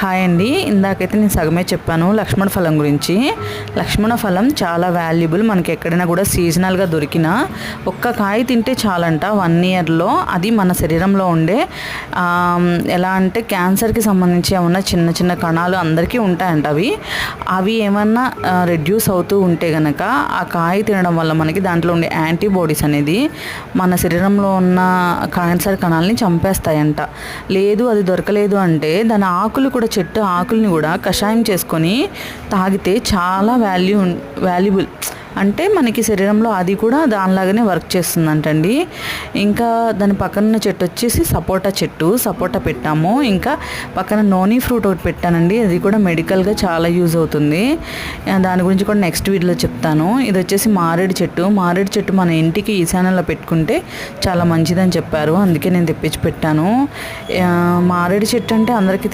Hi అండి, ఇందాకైతే నేను సగమే చెప్పాను లక్ష్మణ ఫలం గురించి. లక్ష్మణ ఫలం చాలా వాల్యుబుల్. మనకి ఎక్కడైనా కూడా సీజనల్గా దొరికిన ఒక్క కాయ తింటే చాలంట 1 ఇయర్లో. అది మన శరీరంలో ఉండే ఎలా అంటే క్యాన్సర్కి సంబంధించి ఉన్న చిన్న చిన్న కణాలు అందరికీ ఉంటాయంట. అవి ఏమన్నా రెడ్యూస్ అవుతూ ఉంటే కనుక ఆ కాయ తినడం వల్ల మనకి దాంట్లో ఉండే యాంటీబాడీస్ అనేది మన శరీరంలో ఉన్న క్యాన్సర్ కణాలని చంపేస్తాయంట. లేదు అది దొరకలేదు అంటే దాని ఆకులు కూడా, చెట్టు ఆకుల్ని కూడా కషాయం చేసుకొని తాగితే చాలా వాల్యుబుల్. అంటే మనకి శరీరంలో అది కూడా దానిలాగానే వర్క్ చేస్తుందంటండి. ఇంకా దాని పక్కన చెట్టు వచ్చేసి సపోటా పెట్టాము. ఇంకా పక్కన నోనీ ఫ్రూట్ ఒకటి పెట్టానండి. అది కూడా మెడికల్గా చాలా యూజ్ అవుతుంది. దాని గురించి కూడా నెక్స్ట్ వీడియోలో చెప్తాను. ఇది వచ్చేసి మారేడు చెట్టు మన ఇంటికి ఈశాన్యంలో పెట్టుకుంటే చాలా మంచిదని చెప్పారు. అందుకే నేను తెప్పించి పెట్టాను. మారేడు చెట్టు అంటే అందరికీ